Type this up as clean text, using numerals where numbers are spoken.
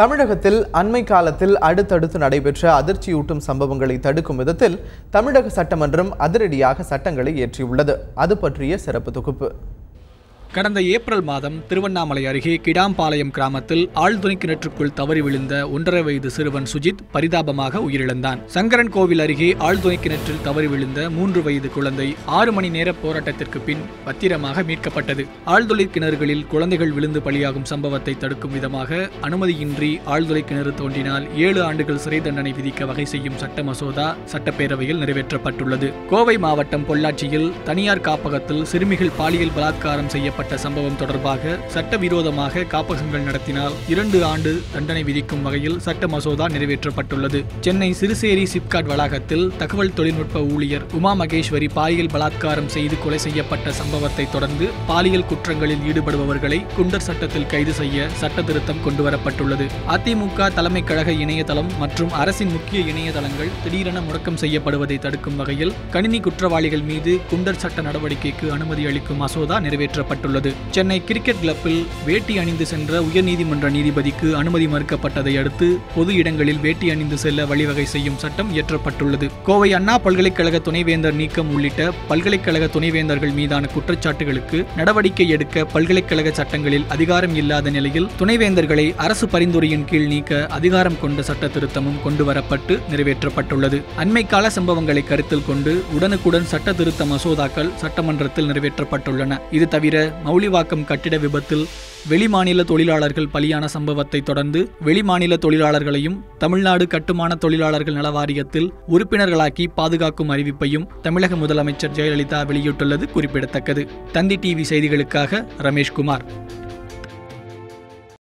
தமிழகத்தில் அண்மை காலத்தில் அடுத்தடுத்து நடைபெற்ற அதிர்ச்சியூட்டும் சம்பவங்களை தடுக்கும் விதத்தில் தமிழக சட்டமன்றம் அதிரடியாக சட்டங்களை இயற்றியுள்ளது. அது பற்றிய சிறப்பு தொகுப்பு. கடந்த ஏப்ரல் மாதம் திருவண்ணாமலை அருகே கிடாம்பாளையம் கிராமத்தில் ஆழ்துளை கிணற்றுக்குள் தவறி விழுந்த 1.5 வயது சிறுவன் சுஜித் பரிதாபமாக உயிரிழந்தான். சங்கரன் கோவில் அருகே ஆழ்துளை கிணற்றில் தவறி விழுந்த 3 வயது குழந்தை 6 மணி நேர போராட்டத்திற்கு பின் பத்திரமாக மீட்கப்பட்டது. ஆழ்துளை கிணறுகளில் குழந்தைகள் விழுந்து பலியாகும் சம்பவத்தை தடுக்கும் விதமாக அனுமதியின்றி ஆழ்துளை கிணறு தோண்டினால் 7 ஆண்டுகள் சிறை தண்டனை விதிக்க வகை செய்யும் சட்ட மசோதா சட்டப்பேரவையில் நிறைவேற்றப்பட்டுள்ளது. கோவை மாவட்டம் பொள்ளாச்சியில் தனியார் காப்பகத்தில் சிறுமிகள் பாலியல் பலாத்காரம் செய்யப்பட்ட சம்பவம் தொடர்பாக சட்டவிரோதமாக காப்பகங்கள் நடத்தினால் 2 ஆண்டு தண்டனை விதிக்கும் வகையில் சட்ட மசோதா நிறைவேற்றப்பட்டுள்ளது. சென்னை சிறுசேரி சிப்காட் வளாகத்தில் தகவல் தொழில்நுட்ப ஊழியர் உமா மகேஸ்வரி பாலியல் பலாத்காரம் செய்து கொலை செய்யப்பட்ட சம்பவத்தை தொடர்ந்து பாலியல் குற்றங்களில் ஈடுபடுபவர்களை குண்டர் சட்டத்தில் கைது செய்ய சட்ட திருத்தம் கொண்டுவரப்பட்டுள்ளது. அதிமுக தலைமை கழக இணையதளம் மற்றும் அரசின் முக்கிய இணையதளங்கள் திடீரென முடக்கம் செய்யப்படுவதை தடுக்கும் வகையில் கணினி குற்றவாளிகள் மீது குண்டர் சட்ட நடவடிக்கைக்கு அனுமதி அளிக்கும் மசோதா நிறைவேற்றப்பட்டுள்ளது. சென்னை கிரிக்கெட் கிளப்பில் வேட்டி அணிந்து சென்ற உயர்நீதிமன்ற நீதிபதிக்கு அனுமதி மறுக்கப்பட்டதை அடுத்து பொது இடங்களில் வேட்டி அணிந்து செல்ல வழிவகை செய்யும் சட்டம் இயற்றப்பட்டுள்ளது. கோவை அண்ணா பல்கலைக்கழக துணைவேந்தர் நீக்கம் உள்ளிட்ட பல்கலைக்கழக துணைவேந்தர்கள் மீதான குற்றச்சாட்டுகளுக்கு நடவடிக்கை எடுக்க பல்கலைக்கழக சட்டங்களில் அதிகாரம் இல்லாத நிலையில் துணைவேந்தர்களை அரசு பரிந்துரையின் கீழ் நீக்க அதிகாரம் கொண்ட சட்ட திருத்தமும் கொண்டுவரப்பட்டு நிறைவேற்றப்பட்டுள்ளது. அண்மை கால சம்பவங்களை கருத்தில் கொண்டு உடனுக்குடன் சட்ட திருத்த மசோதாக்கள் சட்டமன்றத்தில் நிறைவேற்றப்பட்டுள்ளன. இது தவிர மௌலிவாக்கம் கட்டிட விபத்தில் வெளிமாநில தொழிலாளர்கள் பலியான சம்பவத்தை தொடர்ந்து வெளிமாநில தொழிலாளர்களையும் தமிழ்நாடு கட்டுமான தொழிலாளர்கள் நல வாரியத்தில் உறுப்பினர்களாக்கி பாதுகாக்கும் அறிவிப்பையும் தமிழக முதலமைச்சர் ஜெயலலிதா வெளியிட்டுள்ளது குறிப்பிடத்தக்கது. தந்தி டிவி செய்திகளுக்காக ரமேஷ்குமார்.